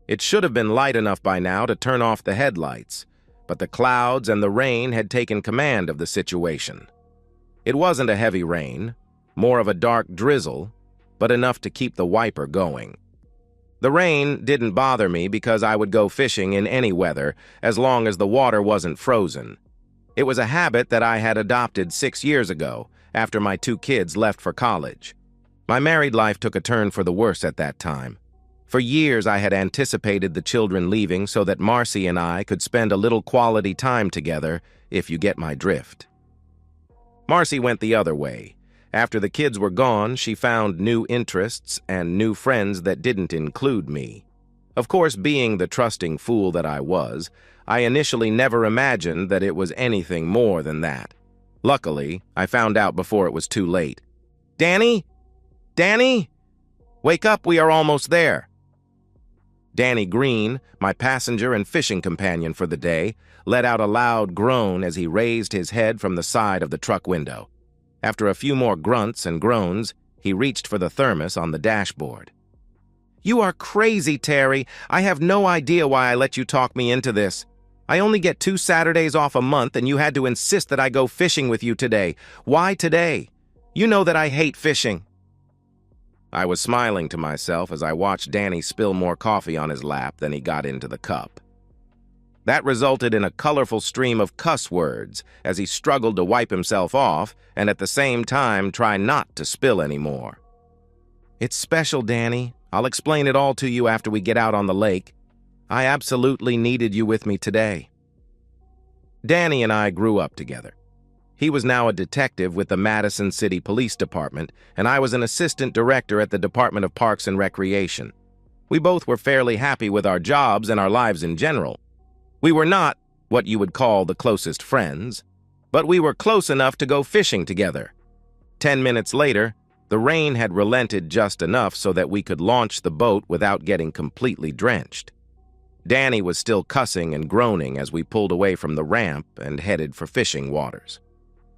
It should have been light enough by now to turn off the headlights, but the clouds and the rain had taken command of the situation. It wasn't a heavy rain, more of a dark drizzle, but enough to keep the wiper going. The rain didn't bother me because I would go fishing in any weather as long as the water wasn't frozen. It was a habit that I had adopted 6 years ago, after my 2 kids left for college. My married life took a turn for the worse at that time. For years I had anticipated the children leaving so that Marcy and I could spend a little quality time together, if you get my drift. Marcy went the other way. After the kids were gone, she found new interests and new friends that didn't include me. Of course, being the trusting fool that I was, I initially never imagined that it was anything more than that. Luckily, I found out before it was too late. "Danny? Danny? Wake up, we are almost there." Danny Green, my passenger and fishing companion for the day, let out a loud groan as he raised his head from the side of the truck window. After a few more grunts and groans, he reached for the thermos on the dashboard. "You are crazy, Terry. I have no idea why I let you talk me into this. I only get 2 Saturdays off a month, and you had to insist that I go fishing with you today. Why today? You know that I hate fishing." I was smiling to myself as I watched Danny spill more coffee on his lap than he got into the cup. That resulted in a colorful stream of cuss words as he struggled to wipe himself off and at the same time try not to spill any more. "It's special, Danny. I'll explain it all to you after we get out on the lake. I absolutely needed you with me today." Danny and I grew up together. He was now a detective with the Madison City Police Department, and I was an assistant director at the Department of Parks and Recreation. We both were fairly happy with our jobs and our lives in general. We were not what you would call the closest friends, but we were close enough to go fishing together. 10 minutes later, the rain had relented just enough so that we could launch the boat without getting completely drenched. Danny was still cussing and groaning as we pulled away from the ramp and headed for fishing waters.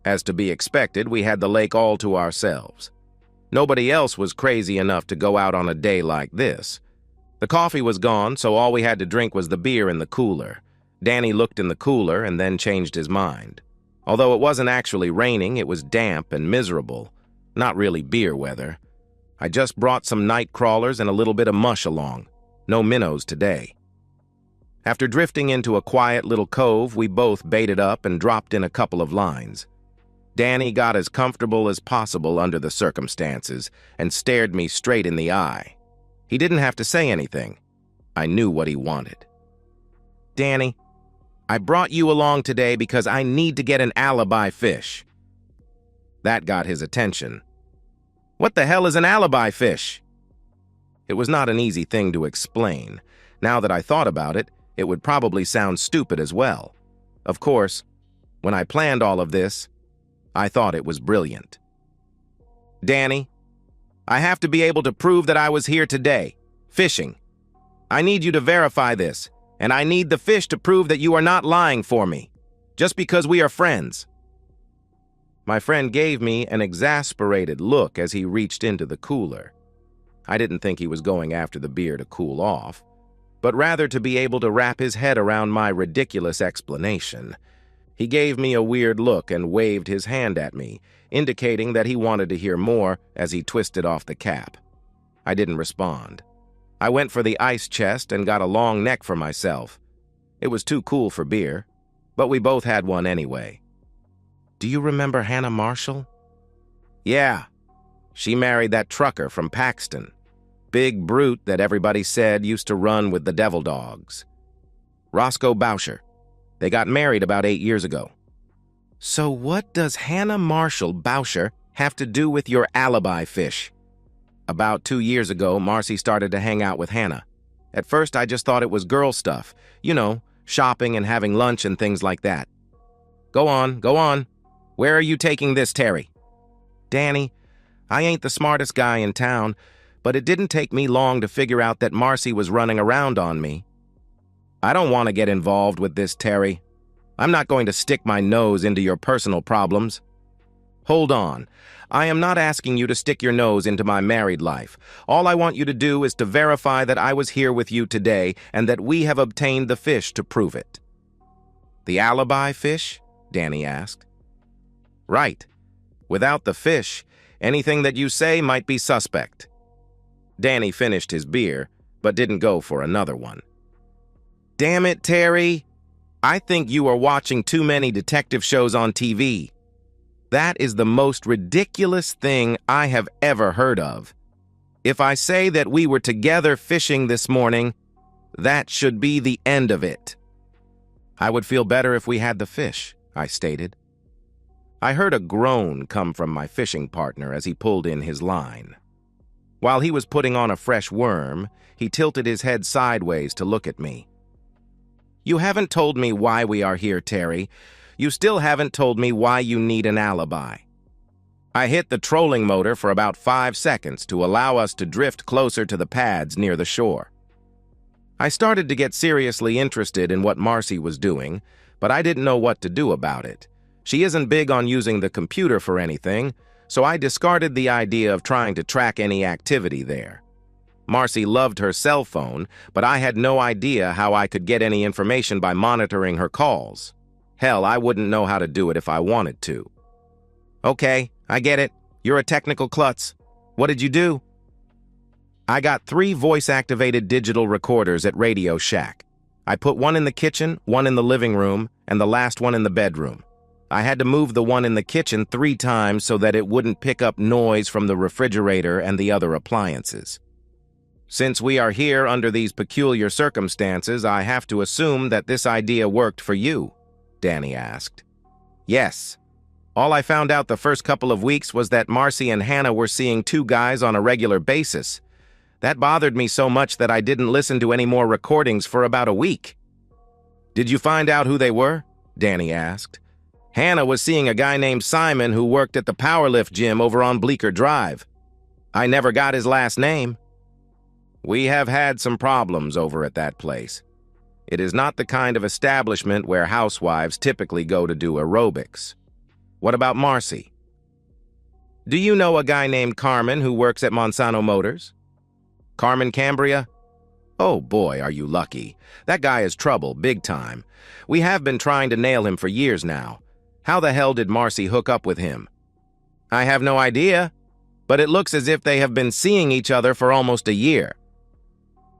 As to be expected, we had the lake all to ourselves. Nobody else was crazy enough to go out on a day like this. The coffee was gone, so all we had to drink was the beer in the cooler. Danny looked in the cooler and then changed his mind. Although it wasn't actually raining, it was damp and miserable. Not really beer weather. I just brought some night crawlers and a little bit of mush along. No minnows today. After drifting into a quiet little cove, we both baited up and dropped in a couple of lines. Danny got as comfortable as possible under the circumstances and stared me straight in the eye. He didn't have to say anything. I knew what he wanted. "Danny, I brought you along today because I need to get an alibi fish." That got his attention. "What the hell is an alibi fish?" It was not an easy thing to explain. Now that I thought about it, it would probably sound stupid as well. Of course, when I planned all of this, I thought it was brilliant. "Danny, I have to be able to prove that I was here today, fishing. I need you to verify this, and I need the fish to prove that you are not lying for me, just because we are friends." My friend gave me an exasperated look as he reached into the cooler. I didn't think he was going after the beer to cool off, but rather to be able to wrap his head around my ridiculous explanation. He gave me a weird look and waved his hand at me, indicating that he wanted to hear more as he twisted off the cap. I didn't respond. I went for the ice chest and got a long neck for myself. It was too cool for beer, but we both had one anyway. "Do you remember Hannah Marshall?" "Yeah. She married that trucker from Paxton. Big brute that everybody said used to run with the Devil Dogs. Roscoe Bousher. They got married about 8 years ago." "So what does Hannah Marshall Bousher have to do with your alibi fish?" "About 2 years ago, Marcy started to hang out with Hannah. At first, I just thought it was girl stuff. You know, shopping and having lunch and things like that." Go on, go on. Where are you taking this, Terry?" "Danny, I ain't the smartest guy in town, but it didn't take me long to figure out that Marcy was running around on me." "I don't want to get involved with this, Terry. I'm not going to stick my nose into your personal problems." Hold on. I am not asking you to stick your nose into my married life. All I want you to do is to verify that I was here with you today and that we have obtained the fish to prove it." "The alibi fish?" Danny asked. "Right. Without the fish, anything that you say might be suspect." Danny finished his beer, but didn't go for another one. "Damn it, Terry. I think you are watching too many detective shows on TV. That is the most ridiculous thing I have ever heard of. If I say that we were together fishing this morning, that should be the end of it." "I would feel better if we had the fish," I stated. I heard a groan come from my fishing partner as he pulled in his line. While he was putting on a fresh worm, he tilted his head sideways to look at me. "You haven't told me why we are here, Terry. You still haven't told me why you need an alibi." I hit the trolling motor for about 5 seconds to allow us to drift closer to the pads near the shore. I started to get seriously interested in what Marcy was doing, but I didn't know what to do about it. She isn't big on using the computer for anything, so I discarded the idea of trying to track any activity there. Marcy loved her cell phone, but I had no idea how I could get any information by monitoring her calls. Hell, I wouldn't know how to do it if I wanted to. "Okay, I get it. You're a technical klutz. What did you do?" "I got 3 voice-activated digital recorders at Radio Shack. I put one in the kitchen, one in the living room, and the last one in the bedroom. I had to move the one in the kitchen 3 times so that it wouldn't pick up noise from the refrigerator and the other appliances. Since we are here under these peculiar circumstances, I have to assume that this idea worked for you," Danny asked. "Yes. All I found out the first couple of weeks was that Marcy and Hannah were seeing 2 guys on a regular basis. That bothered me so much that I didn't listen to any more recordings for about a week." "Did you find out who they were?" Danny asked. "Hannah was seeing a guy named Simon who worked at the powerlift gym over on Bleecker Drive. I never got his last name." "We have had some problems over at that place. It is not the kind of establishment where housewives typically go to do aerobics." "What about Marcy?" "Do you know a guy named Carmen who works at Monsanto Motors?" "Carmen Cambria? Oh boy, are you lucky. That guy is trouble, big time. We have been trying to nail him for years now. How the hell did Marcy hook up with him?" "I have no idea, but it looks as if they have been seeing each other for almost a year."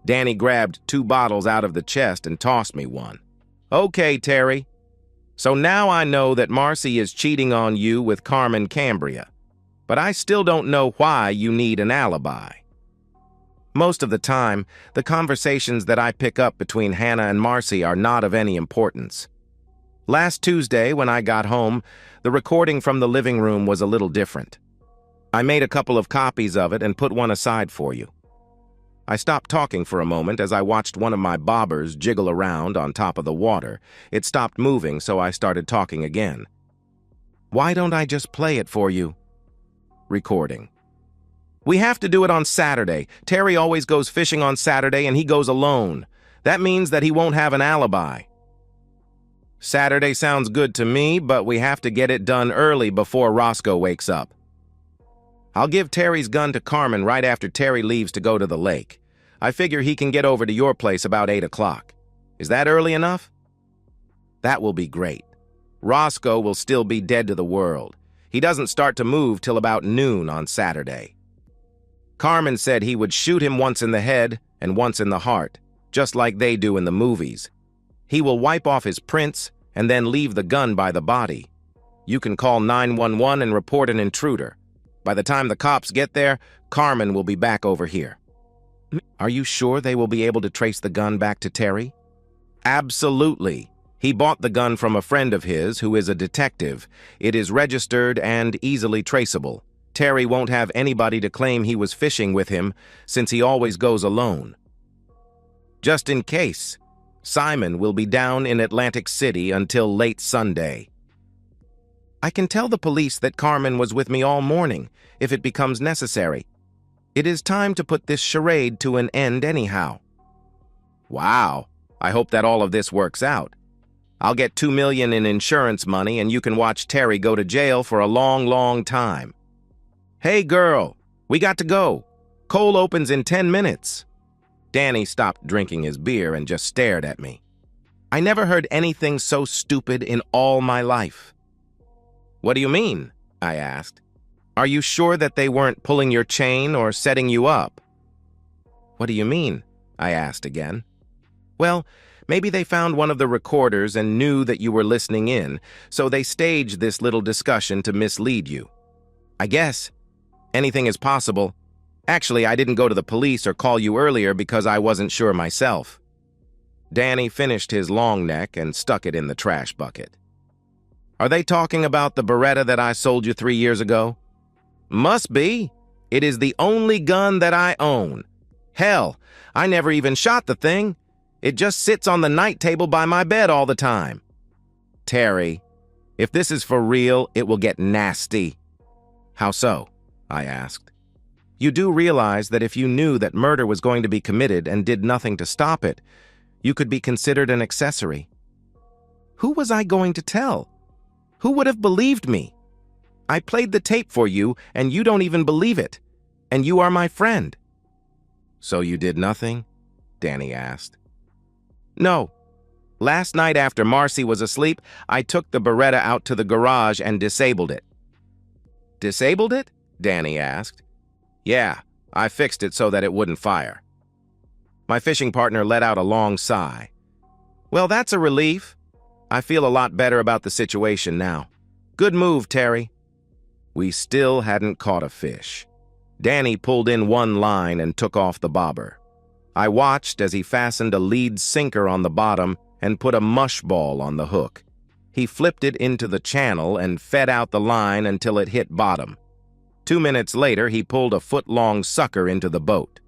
Danny grabbed 2 bottles out of the chest and tossed me one. "Okay, Terry. So now I know that Marcy is cheating on you with Carmen Cambria, but I still don't know why you need an alibi." Most of the time, the conversations that I pick up between Hannah and Marcy are not of any importance. Last Tuesday, when I got home, the recording from the living room was a little different. I made a couple of copies of it and put one aside for you. I stopped talking for a moment as I watched one of my bobbers jiggle around on top of the water. It stopped moving, so I started talking again. "Why don't I just play it for you?" Recording. "We have to do it on Saturday. Terry always goes fishing on Saturday and he goes alone. That means that he won't have an alibi." "Saturday sounds good to me, but we have to get it done early before Roscoe wakes up." "I'll give Terry's gun to Carmen right after Terry leaves to go to the lake. I figure he can get over to your place about 8 o'clock. Is that early enough?" "That will be great. Roscoe will still be dead to the world. He doesn't start to move till about noon on Saturday. Carmen said he would shoot him once in the head and once in the heart, just like they do in the movies. He will wipe off his prints and then leave the gun by the body. You can call 911 and report an intruder. By the time the cops get there, Carmen will be back over here." "Are you sure they will be able to trace the gun back to Terry?" "Absolutely. He bought the gun from a friend of his who is a detective. It is registered and easily traceable. Terry won't have anybody to claim he was fishing with him since he always goes alone. Just in case, Simon will be down in Atlantic City until late Sunday." "I can tell the police that Carmen was with me all morning, if it becomes necessary. It is time to put this charade to an end anyhow." "Wow, I hope that all of this works out. I'll get $2 million in insurance money and you can watch Terry go to jail for a long, long time. Hey, girl, we got to go. Coal opens in 10 minutes. Danny stopped drinking his beer and just stared at me. I never heard anything so stupid in all my life. What do you mean? I asked. Are you sure that they weren't pulling your chain or setting you up? What do you mean? I asked again. Well, maybe they found one of the recorders and knew that you were listening in, so they staged this little discussion to mislead you. I guess. Anything is possible. Actually, I didn't go to the police or call you earlier because I wasn't sure myself. Danny finished his long neck and stuck it in the trash bucket. Are they talking about the Beretta that I sold you 3 years ago? Must be. It is the only gun that I own. Hell, I never even shot the thing. It just sits on the night table by my bed all the time. Terry, if this is for real, it will get nasty. How so? I asked. You do realize that if you knew that murder was going to be committed and did nothing to stop it, you could be considered an accessory. Who was I going to tell? Who would have believed me? I played the tape for you, and you don't even believe it. And you are my friend. So you did nothing? Danny asked. No. Last night after Marcy was asleep, I took the Beretta out to the garage and disabled it. Disabled it? Danny asked. Yeah, I fixed it so that it wouldn't fire. My fishing partner let out a long sigh. Well, that's a relief. I feel a lot better about the situation now. Good move, Terry. We still hadn't caught a fish. Danny pulled in one line and took off the bobber. I watched as he fastened a lead sinker on the bottom and put a mush ball on the hook. He flipped it into the channel and fed out the line until it hit bottom. 2 minutes later, he pulled a foot-long sucker into the boat.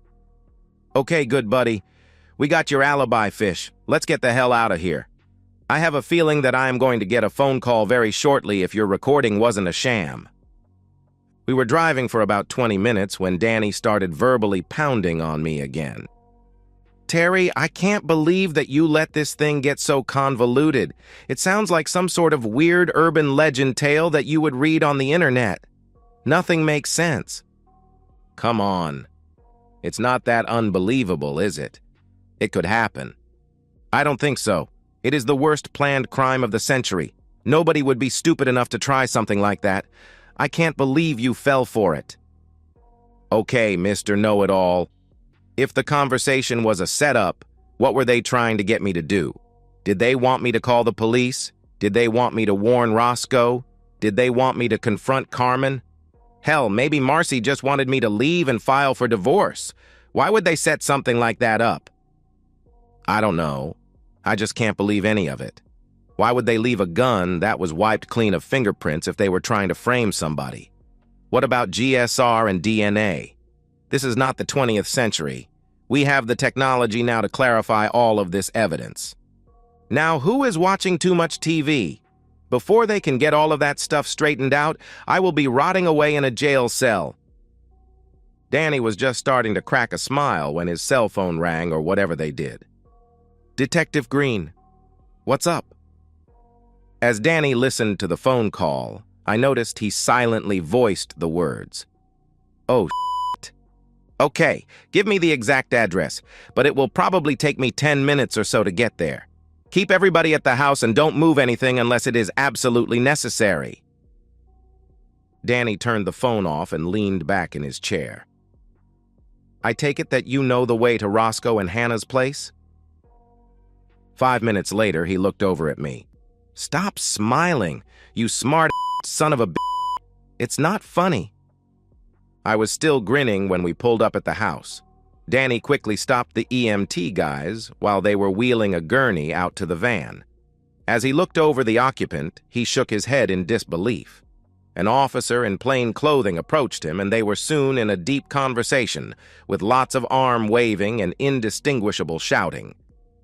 Okay, good buddy. We got your alibi fish. Let's get the hell out of here. I have a feeling that I am going to get a phone call very shortly if your recording wasn't a sham. We were driving for about 20 minutes when Danny started verbally pounding on me again. Terry, I can't believe that you let this thing get so convoluted. It sounds like some sort of weird urban legend tale that you would read on the internet. Nothing makes sense. Come on. It's not that unbelievable, is it? It could happen. I don't think so. It is the worst planned crime of the century. Nobody would be stupid enough to try something like that. I can't believe you fell for it. Okay, Mr. Know-It-All. If the conversation was a setup, what were they trying to get me to do? Did they want me to call the police? Did they want me to warn Roscoe? Did they want me to confront Carmen? Hell, maybe Marcy just wanted me to leave and file for divorce. Why would they set something like that up? I don't know. I just can't believe any of it. Why would they leave a gun that was wiped clean of fingerprints if they were trying to frame somebody? What about GSR and DNA? This is not the 20th century. We have the technology now to clarify all of this evidence. Now, who is watching too much TV? Before they can get all of that stuff straightened out, I will be rotting away in a jail cell. Danny was just starting to crack a smile when his cell phone rang or whatever they did. Detective Green, what's up? As Danny listened to the phone call, I noticed he silently voiced the words. Oh, shit. Okay, give me the exact address, but it will probably take me 10 minutes or so to get there. Keep everybody at the house and don't move anything unless it is absolutely necessary. Danny turned the phone off and leaned back in his chair. I take it that you know the way to Roscoe and Hannah's place? 5 minutes later, he looked over at me. Stop smiling, you smart son of a b****. It's not funny. I was still grinning when we pulled up at the house. Danny quickly stopped the EMT guys while they were wheeling a gurney out to the van. As he looked over the occupant, he shook his head in disbelief. An officer in plain clothing approached him, and they were soon in a deep conversation, with lots of arm waving and indistinguishable shouting.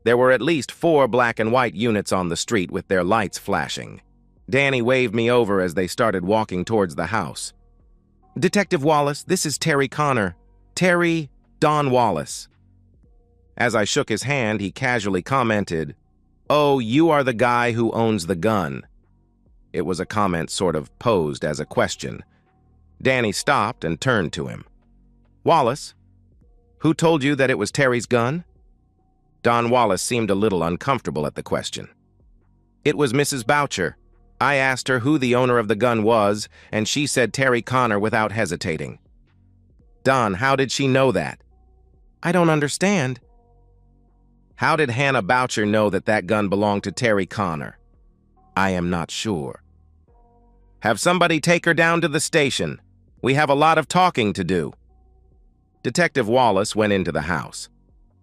There were at least 4 black and white units on the street with their lights flashing. Danny waved me over as they started walking towards the house. Detective Wallace, this is Terry Connor. Terry Don Wallace. As I shook his hand, he casually commented, "Oh, you are the guy who owns the gun." It was a comment sort of posed as a question. Danny stopped and turned to him. "Wallace, who told you that it was Terry's gun?" Don Wallace seemed a little uncomfortable at the question. "It was Mrs. Boucher. I asked her who the owner of the gun was, and she said Terry Connor without hesitating." "Don, how did she know that?" "I don't understand." "How did Hannah Boucher know that that gun belonged to Terry Connor?" "I am not sure." "Have somebody take her down to the station. We have a lot of talking to do." Detective Wallace went into the house.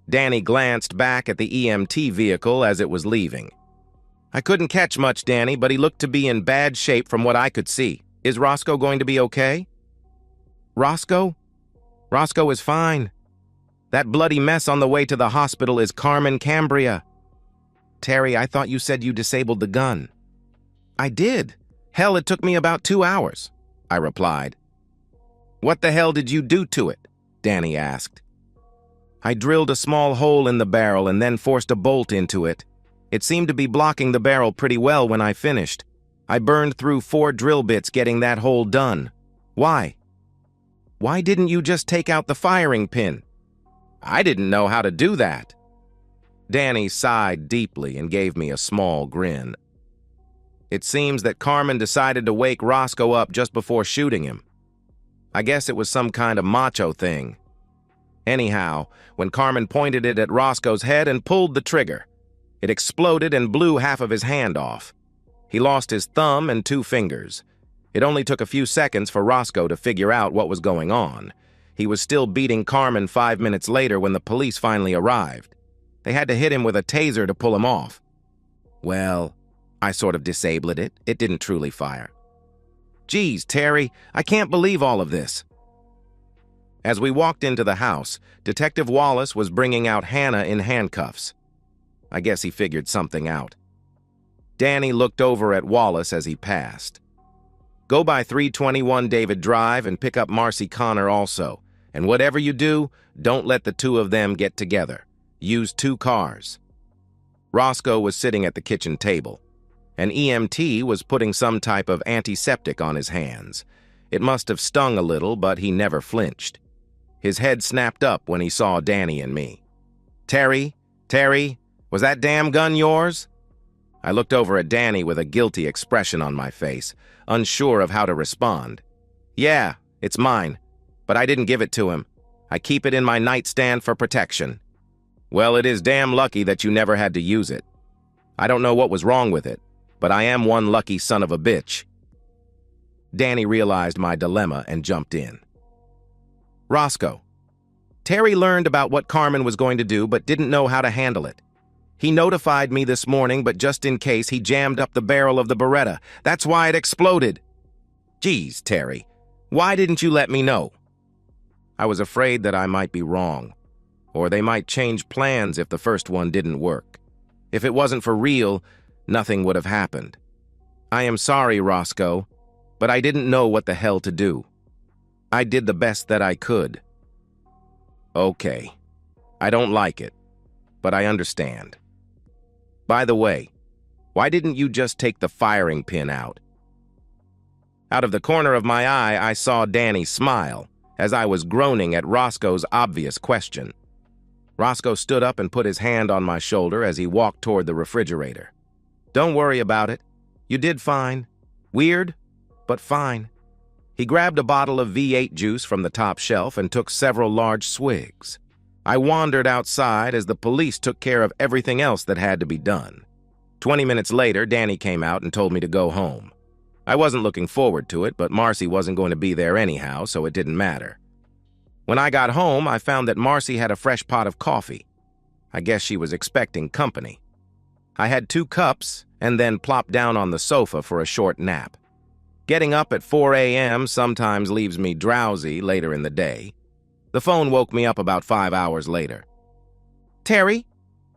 Danny glanced back at the EMT vehicle as it was leaving. "I couldn't catch much, Danny, but he looked to be in bad shape from what I could see. Is Roscoe going to be okay?" "Roscoe? Roscoe is fine. That bloody mess on the way to the hospital is Carmen Cambria." "Terry, I thought you said you disabled the gun." "I did. Hell, it took me about 2 hours," I replied. "What the hell did you do to it?" Danny asked. "I drilled a small hole in the barrel and then forced a bolt into it. It seemed to be blocking the barrel pretty well when I finished. I burned through 4 drill bits getting that hole done." "Why?" "Why didn't you just take out the firing pin?" "I didn't know how to do that." Danny sighed deeply and gave me a small grin. "It seems that Carmen decided to wake Roscoe up just before shooting him. I guess it was some kind of macho thing. Anyhow, when Carmen pointed it at Roscoe's head and pulled the trigger, it exploded and blew half of his hand off. He lost his thumb and 2 fingers. It only took a few seconds for Roscoe to figure out what was going on. He was still beating Carmen 5 minutes later when the police finally arrived. They had to hit him with a taser to pull him off. Well, I sort of disabled it. It didn't truly fire." "Geez, Terry, I can't believe all of this." As we walked into the house, Detective Wallace was bringing out Hannah in handcuffs. I guess he figured something out. Danny looked over at Wallace as he passed. "Go by 321 David Drive and pick up Marcy Connor also. And whatever you do, don't let the 2 of them get together. Use 2 cars." Roscoe was sitting at the kitchen table. An EMT was putting some type of antiseptic on his hands. It must have stung a little, but he never flinched. His head snapped up when he saw Danny and me. Terry, was that damn gun yours?" I looked over at Danny with a guilty expression on my face, unsure of how to respond. "Yeah, it's mine, but I didn't give it to him. I keep it in my nightstand for protection." "Well, it is damn lucky that you never had to use it. I don't know what was wrong with it, but I am one lucky son of a bitch." Danny realized my dilemma and jumped in. "Roscoe, Terry learned about what Carmen was going to do but didn't know how to handle it. He notified me this morning, but just in case, he jammed up the barrel of the Beretta. That's why it exploded." "Geez, Terry, why didn't you let me know?" "I was afraid that I might be wrong, or they might change plans if the first one didn't work. If it wasn't for real, nothing would have happened. I am sorry, Roscoe, but I didn't know what the hell to do. I did the best that I could." "Okay, I don't like it, but I understand. By the way, why didn't you just take the firing pin out?" Out of the corner of my eye, I saw Danny smile as I was groaning at Roscoe's obvious question. Roscoe stood up and put his hand on my shoulder as he walked toward the refrigerator. "Don't worry about it. You did fine. Weird, but fine." He grabbed a bottle of V8 juice from the top shelf and took several large swigs. I wandered outside as the police took care of everything else that had to be done. 20 minutes later, Danny came out and told me to go home. I wasn't looking forward to it, but Marcy wasn't going to be there anyhow, so it didn't matter. When I got home, I found that Marcy had a fresh pot of coffee. I guess she was expecting company. I had 2 cups and then plopped down on the sofa for a short nap. Getting up at 4 a.m. sometimes leaves me drowsy later in the day. The phone woke me up about 5 hours later. Terry,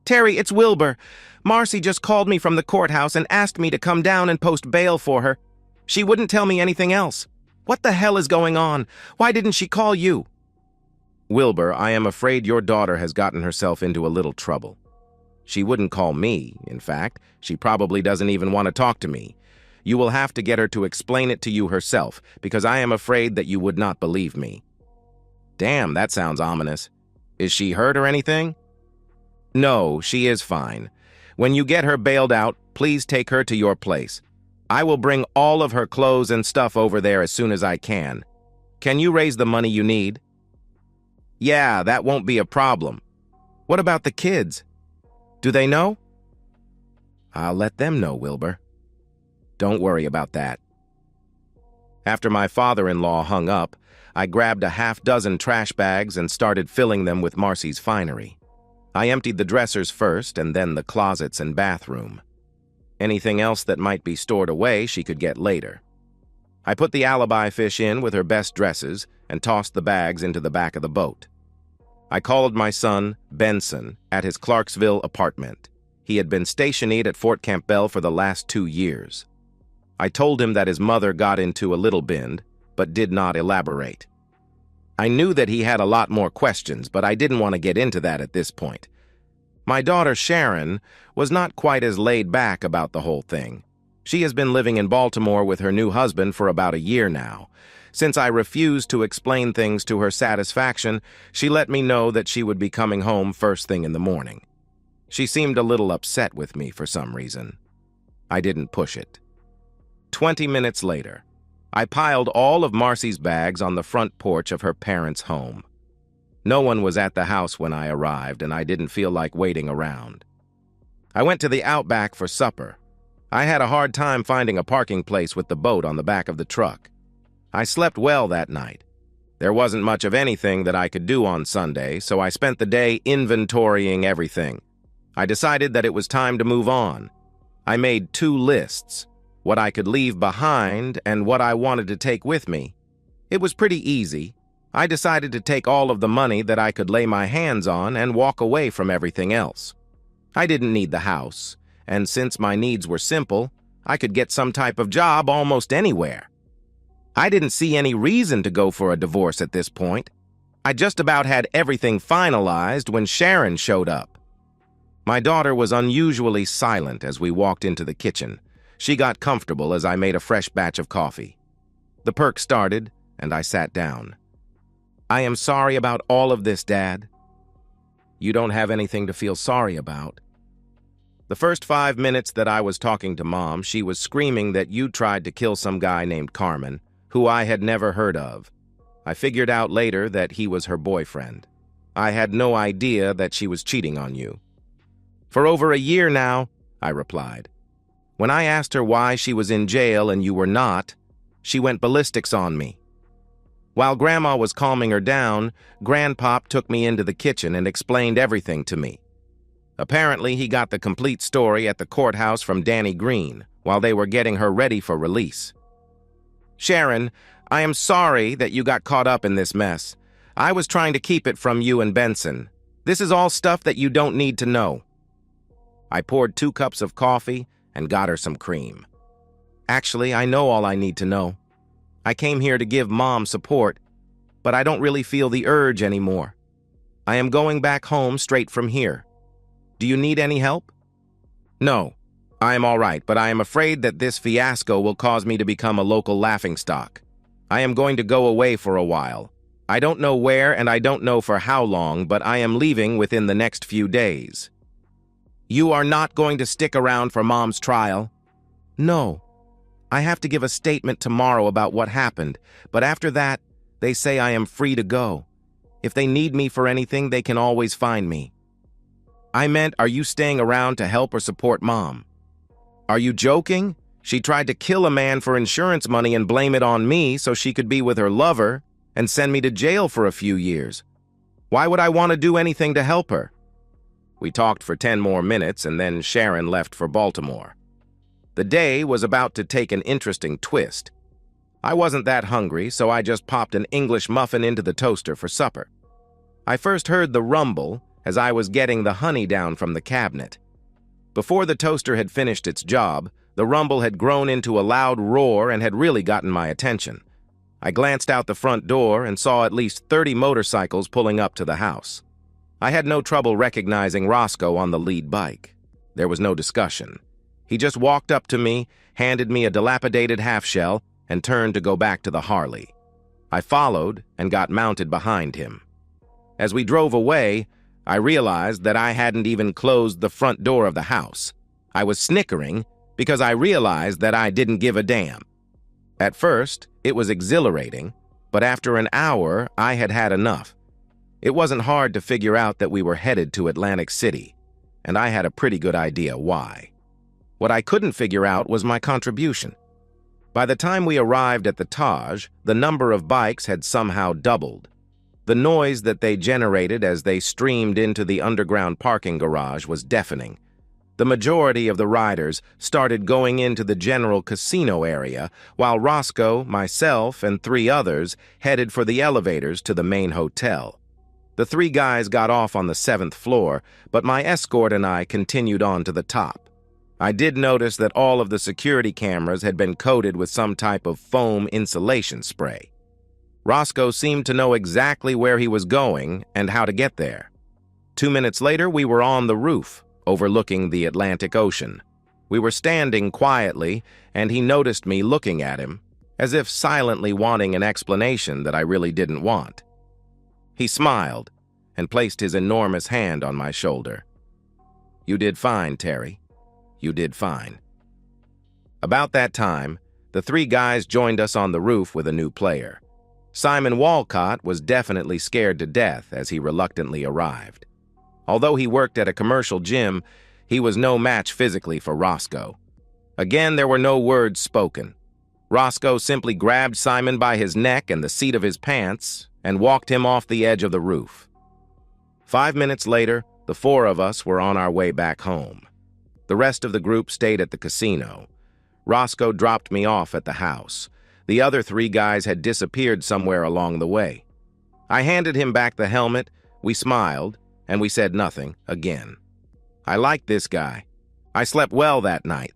it's Wilbur. Marcy just called me from the courthouse and asked me to come down and post bail for her. She wouldn't tell me anything else. What the hell is going on? Why didn't she call you?" "Wilbur, I am afraid your daughter has gotten herself into a little trouble. She wouldn't call me, in fact. She probably doesn't even want to talk to me. You will have to get her to explain it to you herself, because I am afraid that you would not believe me." Damn, that sounds ominous. Is she hurt or anything? No, she is fine. When you get her bailed out, please take her to your place. I will bring all of her clothes and stuff over there as soon as I can. Can you raise the money you need? Yeah, that won't be a problem. What about the kids? Do they know? I'll let them know, Wilbur. Don't worry about that. After my father-in-law hung up, I grabbed a half-dozen trash bags and started filling them with Marcy's finery. I emptied the dressers first and then the closets and bathroom. Anything else that might be stored away she could get later. I put the alibi fish in with her best dresses and tossed the bags into the back of the boat. I called my son, Benson, at his Clarksville apartment. He had been stationed at Fort Campbell for the last 2 years. I told him that his mother got into a little bend, but did not elaborate. I knew that he had a lot more questions, but I didn't want to get into that at this point. My daughter Sharon was not quite as laid back about the whole thing. She has been living in Baltimore with her new husband for about a year now. Since I refused to explain things to her satisfaction, she let me know that she would be coming home first thing in the morning. She seemed a little upset with me for some reason. I didn't push it. 20 minutes later, I piled all of Marcy's bags on the front porch of her parents' home. No one was at the house when I arrived, and I didn't feel like waiting around. I went to the Outback for supper. I had a hard time finding a parking place with the boat on the back of the truck. I slept well that night. There wasn't much of anything that I could do on Sunday, so I spent the day inventorying everything. I decided that it was time to move on. I made 2 lists, what I could leave behind and what I wanted to take with me. It was pretty easy. I decided to take all of the money that I could lay my hands on and walk away from everything else. I didn't need the house, and since my needs were simple, I could get some type of job almost anywhere. I didn't see any reason to go for a divorce at this point. I just about had everything finalized when Sharon showed up. My daughter was unusually silent as we walked into the kitchen. She got comfortable as I made a fresh batch of coffee. The perk started, and I sat down. I am sorry about all of this, Dad. You don't have anything to feel sorry about. The first 5 minutes that I was talking to Mom, she was screaming that you tried to kill some guy named Carmen, who I had never heard of. I figured out later that he was her boyfriend. I had no idea that she was cheating on you. For over a year now, I replied. When I asked her why she was in jail and you were not, she went ballistics on me. While Grandma was calming her down, Grandpop took me into the kitchen and explained everything to me. Apparently, he got the complete story at the courthouse from Danny Green while they were getting her ready for release. Sharon, I am sorry that you got caught up in this mess. I was trying to keep it from you and Benson. This is all stuff that you don't need to know. I poured 2 cups of coffee and got her some cream. Actually, I know all I need to know. I came here to give Mom support, but I don't really feel the urge anymore. I am going back home straight from here. Do you need any help? No, I am all right, but I am afraid that this fiasco will cause me to become a local laughingstock. I am going to go away for a while. I don't know where and I don't know for how long, but I am leaving within the next few days. You are not going to stick around for Mom's trial? No. I have to give a statement tomorrow about what happened, but after that, they say I am free to go. If they need me for anything, they can always find me. I meant, are you staying around to help or support Mom? Are you joking? She tried to kill a man for insurance money and blame it on me so she could be with her lover and send me to jail for a few years. Why would I want to do anything to help her? We talked for 10 more minutes and then Sharon left for Baltimore. The day was about to take an interesting twist. I wasn't that hungry, so I just popped an English muffin into the toaster for supper. I first heard the rumble as I was getting the honey down from the cabinet. Before the toaster had finished its job, the rumble had grown into a loud roar and had really gotten my attention. I glanced out the front door and saw at least 30 motorcycles pulling up to the house. I had no trouble recognizing Roscoe on the lead bike. There was no discussion. He just walked up to me, handed me a dilapidated half-shell, and turned to go back to the Harley. I followed and got mounted behind him. As we drove away, I realized that I hadn't even closed the front door of the house. I was snickering because I realized that I didn't give a damn. At first, it was exhilarating, but after an hour, I had had enough. It wasn't hard to figure out that we were headed to Atlantic City, and I had a pretty good idea why. What I couldn't figure out was my contribution. By the time we arrived at the Taj, the number of bikes had somehow doubled. The noise that they generated as they streamed into the underground parking garage was deafening. The majority of the riders started going into the general casino area, while Roscoe, myself, and 3 others headed for the elevators to the main hotel. The 3 guys got off on the 7th floor, but my escort and I continued on to the top. I did notice that all of the security cameras had been coated with some type of foam insulation spray. Roscoe seemed to know exactly where he was going and how to get there. 2 minutes later, we were on the roof, overlooking the Atlantic Ocean. We were standing quietly, and he noticed me looking at him, as if silently wanting an explanation that I really didn't want. He smiled and placed his enormous hand on my shoulder. "You did fine, Terry. You did fine." About that time, the 3 guys joined us on the roof with a new player. Simon Walcott was definitely scared to death as he reluctantly arrived. Although he worked at a commercial gym, he was no match physically for Roscoe. Again, there were no words spoken. Roscoe simply grabbed Simon by his neck and the seat of his pants and walked him off the edge of the roof. 5 minutes later, the 4 of us were on our way back home. The rest of the group stayed at the casino. Roscoe dropped me off at the house. The other 3 guys had disappeared somewhere along the way. I handed him back the helmet, we smiled, and we said nothing again. I liked this guy. I slept well that night.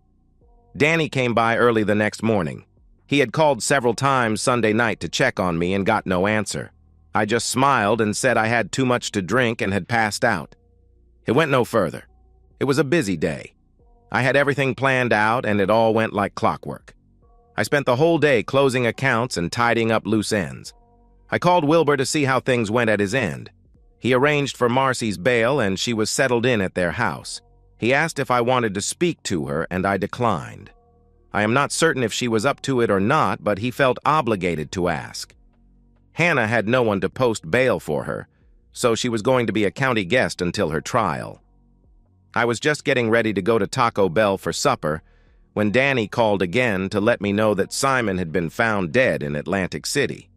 Danny came by early the next morning. He had called several times Sunday night to check on me and got no answer. I just smiled and said I had too much to drink and had passed out. It went no further. It was a busy day. I had everything planned out and it all went like clockwork. I spent the whole day closing accounts and tidying up loose ends. I called Wilbur to see how things went at his end. He arranged for Marcy's bail and she was settled in at their house. He asked if I wanted to speak to her and I declined. I am not certain if she was up to it or not, but he felt obligated to ask. Hannah had no one to post bail for her, so she was going to be a county guest until her trial. I was just getting ready to go to Taco Bell for supper when Danny called again to let me know that Simon had been found dead in Atlantic City.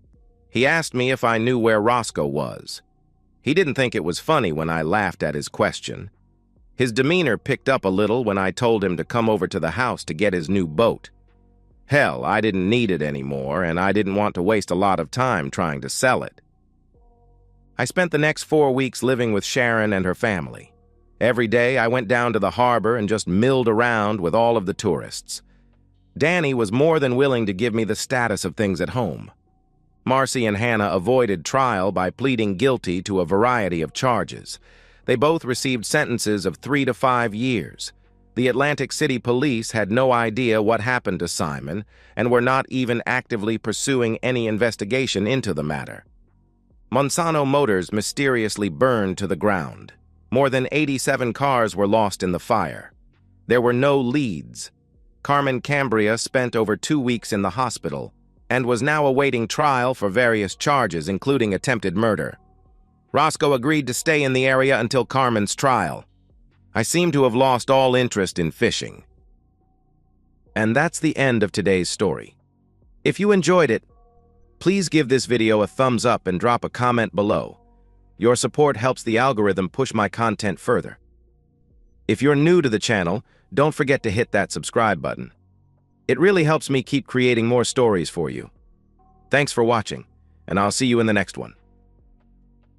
He asked me if I knew where Roscoe was. He didn't think it was funny when I laughed at his question. His demeanor picked up a little when I told him to come over to the house to get his new boat. Hell, I didn't need it anymore, and I didn't want to waste a lot of time trying to sell it. I spent the next 4 weeks living with Sharon and her family. Every day I went down to the harbor and just milled around with all of the tourists. Danny was more than willing to give me the status of things at home. Marcy and Hannah avoided trial by pleading guilty to a variety of charges. They both received sentences of 3 to 5 years. The Atlantic City police had no idea what happened to Simon and were not even actively pursuing any investigation into the matter. Monsanto Motors mysteriously burned to the ground. More than 87 cars were lost in the fire. There were no leads. Carmen Cambria spent over 2 weeks in the hospital and was now awaiting trial for various charges, including attempted murder. Roscoe agreed to stay in the area until Carmen's trial. I seem to have lost all interest in fishing. And that's the end of today's story. If you enjoyed it, please give this video a thumbs up and drop a comment below. Your support helps the algorithm push my content further. If you're new to the channel, don't forget to hit that subscribe button. It really helps me keep creating more stories for you. Thanks for watching, and I'll see you in the next one.